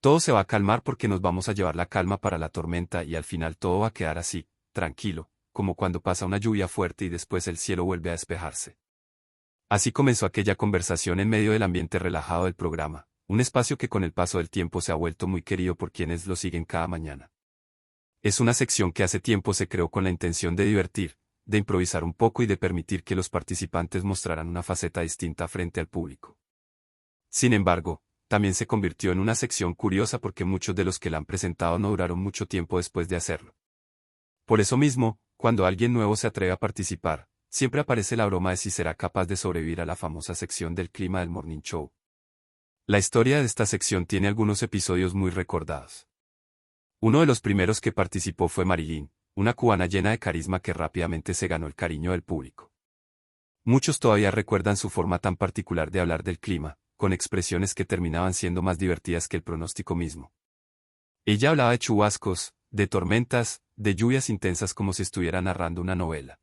Todo se va a calmar porque nos vamos a llevar la calma para la tormenta y al final todo va a quedar así, tranquilo, como cuando pasa una lluvia fuerte y después el cielo vuelve a despejarse. Así comenzó aquella conversación en medio del ambiente relajado del programa, un espacio que con el paso del tiempo se ha vuelto muy querido por quienes lo siguen cada mañana. Es una sección que hace tiempo se creó con la intención de divertir, de improvisar un poco y de permitir que los participantes mostraran una faceta distinta frente al público. Sin embargo, también se convirtió en una sección curiosa porque muchos de los que la han presentado no duraron mucho tiempo después de hacerlo. Por eso mismo, cuando alguien nuevo se atreve a participar, siempre aparece la broma de si será capaz de sobrevivir a la famosa sección del clima del Morning Show. La historia de esta sección tiene algunos episodios muy recordados. Uno de los primeros que participó fue Marilyn, una cubana llena de carisma que rápidamente se ganó el cariño del público. Muchos todavía recuerdan su forma tan particular de hablar del clima, con expresiones que terminaban siendo más divertidas que el pronóstico mismo. Ella hablaba de chubascos, de tormentas, de lluvias intensas como si estuviera narrando una novela.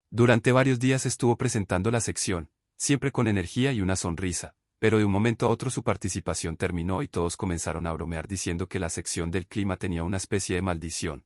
Durante varios días estuvo presentando la sección, siempre con energía y una sonrisa, pero de un momento a otro su participación terminó y todos comenzaron a bromear diciendo que la sección del clima tenía una especie de maldición.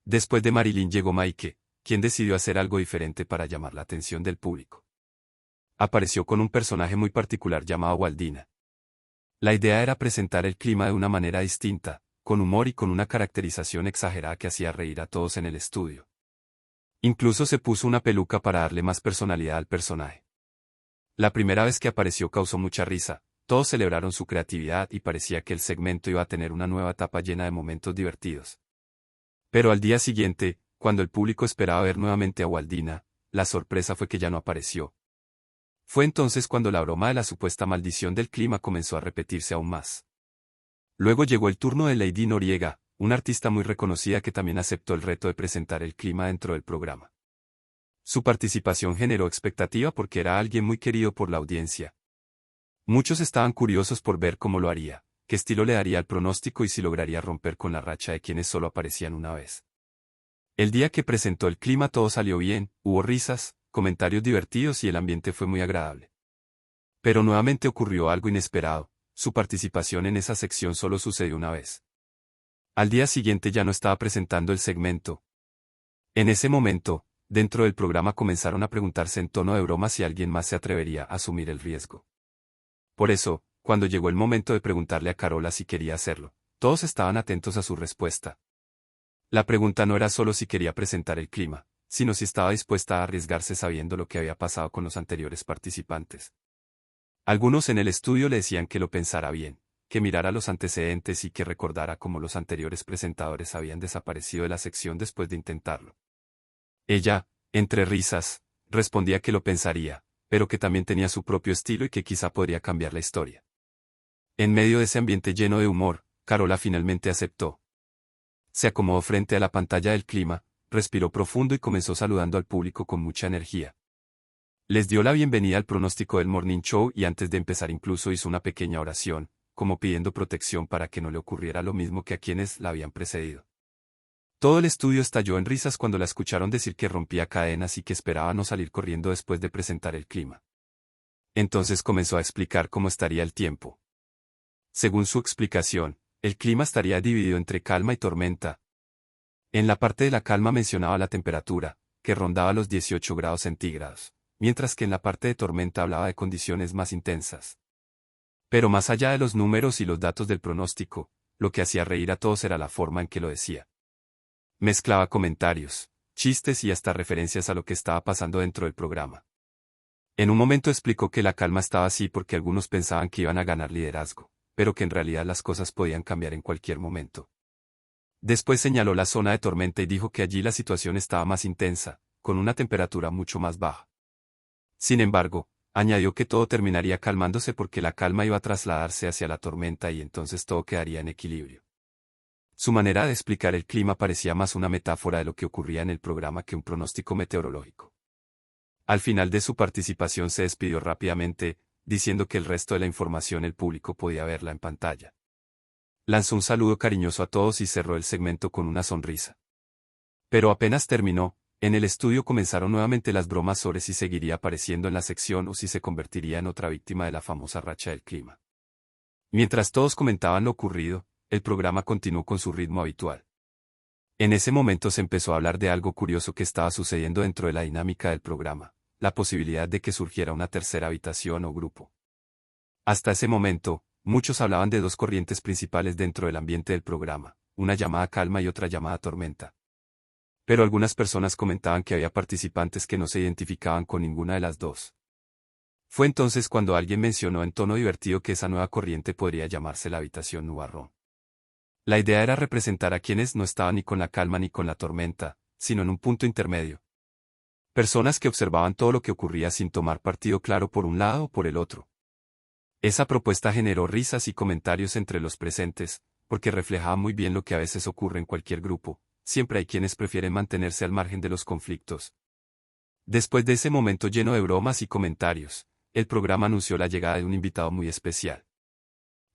Después de Marilyn llegó Mike, quien decidió hacer algo diferente para llamar la atención del público. Apareció con un personaje muy particular llamado Waldina. La idea era presentar el clima de una manera distinta, con humor y con una caracterización exagerada que hacía reír a todos en el estudio. Incluso se puso una peluca para darle más personalidad al personaje. La primera vez que apareció causó mucha risa, todos celebraron su creatividad y parecía que el segmento iba a tener una nueva etapa llena de momentos divertidos. Pero al día siguiente, cuando el público esperaba ver nuevamente a Waldina, la sorpresa fue que ya no apareció. Fue entonces cuando la broma de la supuesta maldición del clima comenzó a repetirse aún más. Luego llegó el turno de Lady Noriega, una artista muy reconocida que también aceptó el reto de presentar el clima dentro del programa. Su participación generó expectativa porque era alguien muy querido por la audiencia. Muchos estaban curiosos por ver cómo lo haría, qué estilo le daría al pronóstico y si lograría romper con la racha de quienes solo aparecían una vez. El día que presentó el clima todo salió bien, hubo risas, comentarios divertidos y el ambiente fue muy agradable. Pero nuevamente ocurrió algo inesperado, su participación en esa sección solo sucedió una vez. Al día siguiente ya no estaba presentando el segmento. En ese momento, dentro del programa comenzaron a preguntarse en tono de broma si alguien más se atrevería a asumir el riesgo. Por eso, cuando llegó el momento de preguntarle a Carola si quería hacerlo, todos estaban atentos a su respuesta. La pregunta no era solo si quería presentar el clima, sino si estaba dispuesta a arriesgarse sabiendo lo que había pasado con los anteriores participantes. Algunos en el estudio le decían que lo pensara bien, que mirara los antecedentes y que recordara cómo los anteriores presentadores habían desaparecido de la sección después de intentarlo. Ella, entre risas, respondía que lo pensaría, pero que también tenía su propio estilo y que quizá podría cambiar la historia. En medio de ese ambiente lleno de humor, Carola finalmente aceptó. Se acomodó frente a la pantalla del clima, respiró profundo y comenzó saludando al público con mucha energía. Les dio la bienvenida al pronóstico del Morning Show y antes de empezar incluso hizo una pequeña oración, como pidiendo protección para que no le ocurriera lo mismo que a quienes la habían precedido. Todo el estudio estalló en risas cuando la escucharon decir que rompía cadenas y que esperaba no salir corriendo después de presentar el clima. Entonces comenzó a explicar cómo estaría el tiempo. Según su explicación, el clima estaría dividido entre calma y tormenta. En la parte de la calma mencionaba la temperatura, que rondaba los 18 grados centígrados, mientras que en la parte de tormenta hablaba de condiciones más intensas. Pero más allá de los números y los datos del pronóstico, lo que hacía reír a todos era la forma en que lo decía. Mezclaba comentarios, chistes y hasta referencias a lo que estaba pasando dentro del programa. En un momento explicó que la calma estaba así porque algunos pensaban que iban a ganar liderazgo, pero que en realidad las cosas podían cambiar en cualquier momento. Después señaló la zona de tormenta y dijo que allí la situación estaba más intensa, con una temperatura mucho más baja. Sin embargo, añadió que todo terminaría calmándose porque la calma iba a trasladarse hacia la tormenta y entonces todo quedaría en equilibrio. Su manera de explicar el clima parecía más una metáfora de lo que ocurría en el programa que un pronóstico meteorológico. Al final de su participación se despidió rápidamente, diciendo que el resto de la información el público podía verla en pantalla. Lanzó un saludo cariñoso a todos y cerró el segmento con una sonrisa. Pero apenas terminó, en el estudio comenzaron nuevamente las bromas sobre si seguiría apareciendo en la sección o si se convertiría en otra víctima de la famosa racha del clima. Mientras todos comentaban lo ocurrido, el programa continuó con su ritmo habitual. En ese momento se empezó a hablar de algo curioso que estaba sucediendo dentro de la dinámica del programa, la posibilidad de que surgiera una tercera habitación o grupo. Hasta ese momento, muchos hablaban de dos corrientes principales dentro del ambiente del programa, una llamada calma y otra llamada tormenta. Pero algunas personas comentaban que había participantes que no se identificaban con ninguna de las dos. Fue entonces cuando alguien mencionó en tono divertido que esa nueva corriente podría llamarse la habitación nubarrón. La idea era representar a quienes no estaban ni con la calma ni con la tormenta, sino en un punto intermedio. Personas que observaban todo lo que ocurría sin tomar partido claro por un lado o por el otro. Esa propuesta generó risas y comentarios entre los presentes, porque reflejaba muy bien lo que a veces ocurre en cualquier grupo, siempre hay quienes prefieren mantenerse al margen de los conflictos. Después de ese momento lleno de bromas y comentarios, el programa anunció la llegada de un invitado muy especial.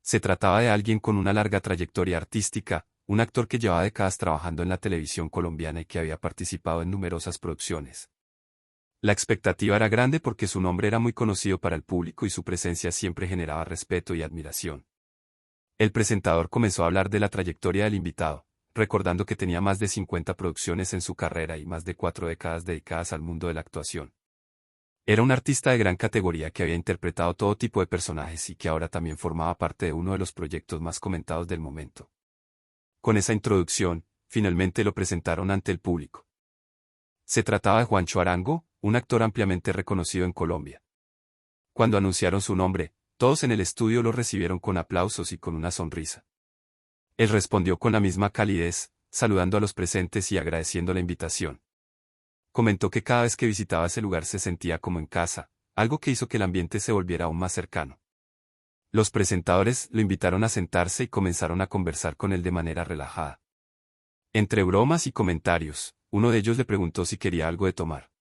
Se trataba de alguien con una larga trayectoria artística, un actor que llevaba décadas trabajando en la televisión colombiana y que había participado en numerosas producciones. La expectativa era grande porque su nombre era muy conocido para el público y su presencia siempre generaba respeto y admiración. El presentador comenzó a hablar de la trayectoria del invitado, recordando que tenía más de 50 producciones en su carrera y más de 4 décadas dedicadas al mundo de la actuación. Era un artista de gran categoría que había interpretado todo tipo de personajes y que ahora también formaba parte de uno de los proyectos más comentados del momento. Con esa introducción, finalmente lo presentaron ante el público. Se trataba de Juancho Arango, un actor ampliamente reconocido en Colombia. Cuando anunciaron su nombre, todos en el estudio lo recibieron con aplausos y con una sonrisa. Él respondió con la misma calidez, saludando a los presentes y agradeciendo la invitación. Comentó que cada vez que visitaba ese lugar se sentía como en casa, algo que hizo que el ambiente se volviera aún más cercano. Los presentadores lo invitaron a sentarse y comenzaron a conversar con él de manera relajada. Entre bromas y comentarios, uno de ellos le preguntó si quería algo de tomar.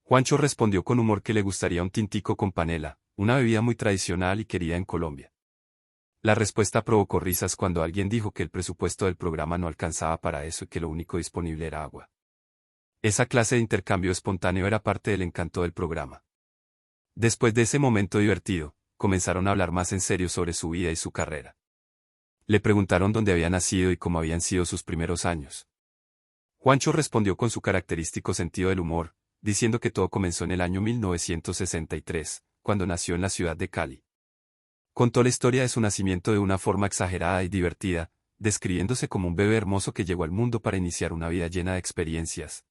Juancho respondió con humor que le gustaría un tintico con panela, una bebida muy tradicional y querida en Colombia. La respuesta provocó risas cuando alguien dijo que el presupuesto del programa no alcanzaba para eso y que lo único disponible era agua. Esa clase de intercambio espontáneo era parte del encanto del programa. Después de ese momento divertido, comenzaron a hablar más en serio sobre su vida y su carrera. Le preguntaron dónde había nacido y cómo habían sido sus primeros años. Juancho respondió con su característico sentido del humor, diciendo que todo comenzó en el año 1963, cuando nació en la ciudad de Cali. Contó la historia de su nacimiento de una forma exagerada y divertida, describiéndose como un bebé hermoso que llegó al mundo para iniciar una vida llena de experiencias.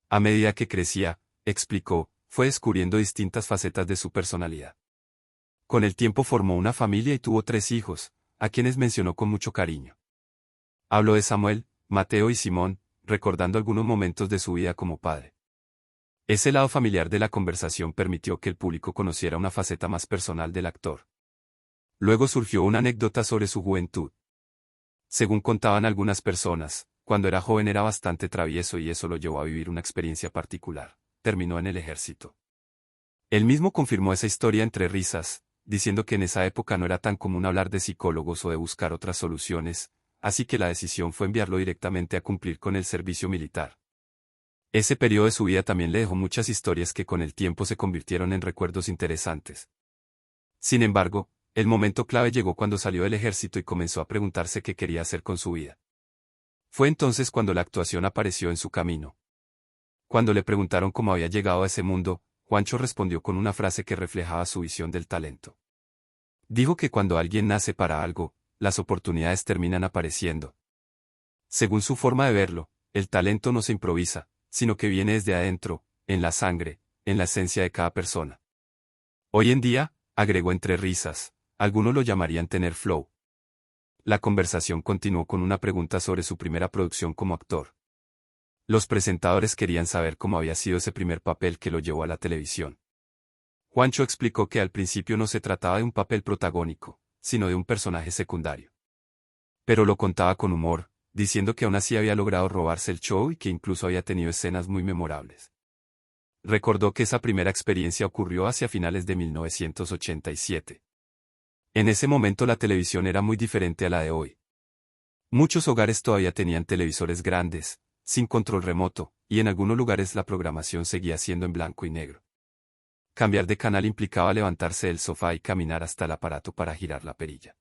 A medida que crecía, explicó, fue descubriendo distintas facetas de su personalidad. Con el tiempo formó una familia y tuvo 3 hijos, a quienes mencionó con mucho cariño. Habló de Samuel, Mateo y Simón, recordando algunos momentos de su vida como padre. Ese lado familiar de la conversación permitió que el público conociera una faceta más personal del actor. Luego surgió una anécdota sobre su juventud. Según contaban algunas personas, cuando era joven era bastante travieso y eso lo llevó a vivir una experiencia particular. Terminó en el ejército. Él mismo confirmó esa historia entre risas, diciendo que en esa época no era tan común hablar de psicólogos o de buscar otras soluciones, así que la decisión fue enviarlo directamente a cumplir con el servicio militar. Ese periodo de su vida también le dejó muchas historias que con el tiempo se convirtieron en recuerdos interesantes. Sin embargo, el momento clave llegó cuando salió del ejército y comenzó a preguntarse qué quería hacer con su vida. Fue entonces cuando la actuación apareció en su camino. Cuando le preguntaron cómo había llegado a ese mundo, Juancho respondió con una frase que reflejaba su visión del talento. Dijo que cuando alguien nace para algo, las oportunidades terminan apareciendo. Según su forma de verlo, el talento no se improvisa, sino que viene desde adentro, en la sangre, en la esencia de cada persona. Hoy en día, agregó entre risas, algunos lo llamarían tener flow. La conversación continuó con una pregunta sobre su primera producción como actor. Los presentadores querían saber cómo había sido ese primer papel que lo llevó a la televisión. Juancho explicó que al principio no se trataba de un papel protagónico, sino de un personaje secundario. Pero lo contaba con humor, diciendo que aún así había logrado robarse el show y que incluso había tenido escenas muy memorables. Recordó que esa primera experiencia ocurrió hacia finales de 1987. En ese momento la televisión era muy diferente a la de hoy. Muchos hogares todavía tenían televisores grandes, sin control remoto, y en algunos lugares la programación seguía siendo en blanco y negro. Cambiar de canal implicaba levantarse del sofá y caminar hasta el aparato para girar la perilla.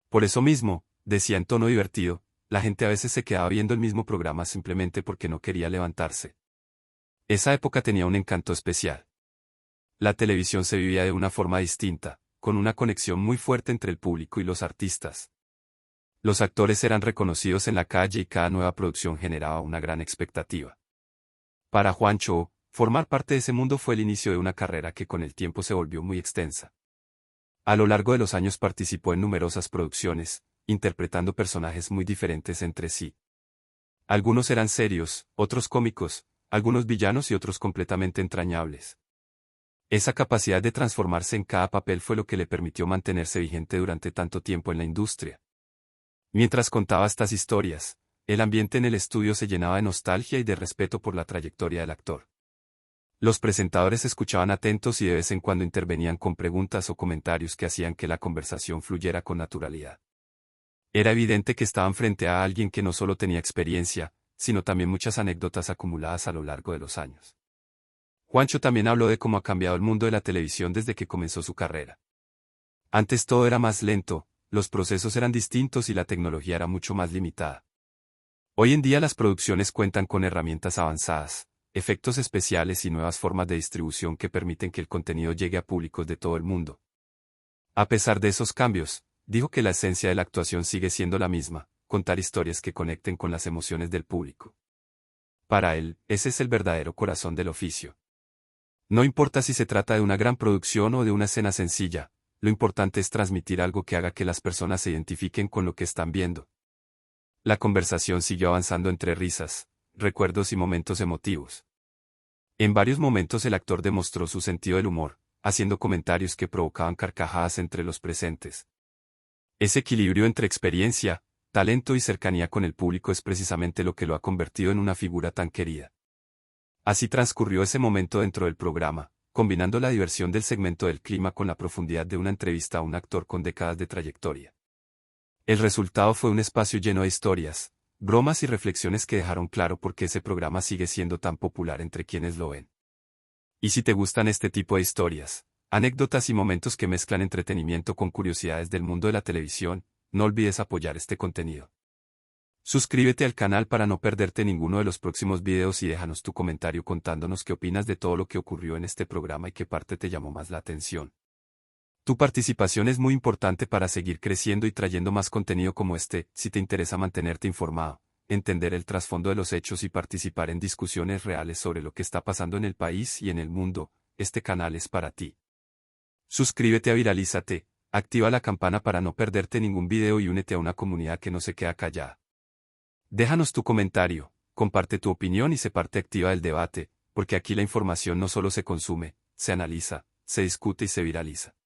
Por eso mismo, decía en tono divertido, la gente a veces se quedaba viendo el mismo programa simplemente porque no quería levantarse. Esa época tenía un encanto especial. La televisión se vivía de una forma distinta, con una conexión muy fuerte entre el público y los artistas. Los actores eran reconocidos en la calle y cada nueva producción generaba una gran expectativa. Para Juancho, formar parte de ese mundo fue el inicio de una carrera que con el tiempo se volvió muy extensa. A lo largo de los años participó en numerosas producciones, interpretando personajes muy diferentes entre sí. Algunos eran serios, otros cómicos, algunos villanos y otros completamente entrañables. Esa capacidad de transformarse en cada papel fue lo que le permitió mantenerse vigente durante tanto tiempo en la industria. Mientras contaba estas historias, el ambiente en el estudio se llenaba de nostalgia y de respeto por la trayectoria del actor. Los presentadores escuchaban atentos y de vez en cuando intervenían con preguntas o comentarios que hacían que la conversación fluyera con naturalidad. Era evidente que estaban frente a alguien que no solo tenía experiencia, sino también muchas anécdotas acumuladas a lo largo de los años. Juancho también habló de cómo ha cambiado el mundo de la televisión desde que comenzó su carrera. Antes todo era más lento, los procesos eran distintos y la tecnología era mucho más limitada. Hoy en día las producciones cuentan con herramientas avanzadas, efectos especiales y nuevas formas de distribución que permiten que el contenido llegue a públicos de todo el mundo. A pesar de esos cambios, dijo que la esencia de la actuación sigue siendo la misma, contar historias que conecten con las emociones del público. Para él, ese es el verdadero corazón del oficio. No importa si se trata de una gran producción o de una escena sencilla, lo importante es transmitir algo que haga que las personas se identifiquen con lo que están viendo. La conversación siguió avanzando entre risas, recuerdos y momentos emotivos. En varios momentos el actor demostró su sentido del humor, haciendo comentarios que provocaban carcajadas entre los presentes. Ese equilibrio entre experiencia, talento y cercanía con el público es precisamente lo que lo ha convertido en una figura tan querida. Así transcurrió ese momento dentro del programa, combinando la diversión del segmento del clima con la profundidad de una entrevista a un actor con décadas de trayectoria. El resultado fue un espacio lleno de historias, bromas y reflexiones que dejaron claro por qué ese programa sigue siendo tan popular entre quienes lo ven. Y si te gustan este tipo de historias, anécdotas y momentos que mezclan entretenimiento con curiosidades del mundo de la televisión, no olvides apoyar este contenido. Suscríbete al canal para no perderte ninguno de los próximos videos y déjanos tu comentario contándonos qué opinas de todo lo que ocurrió en este programa y qué parte te llamó más la atención. Tu participación es muy importante para seguir creciendo y trayendo más contenido como este. Si te interesa mantenerte informado, entender el trasfondo de los hechos y participar en discusiones reales sobre lo que está pasando en el país y en el mundo, este canal es para ti. Suscríbete a Viralízate, activa la campana para no perderte ningún video y únete a una comunidad que no se queda callada. Déjanos tu comentario, comparte tu opinión y sé parte activa del debate, porque aquí la información no solo se consume, se analiza, se discute y se viraliza.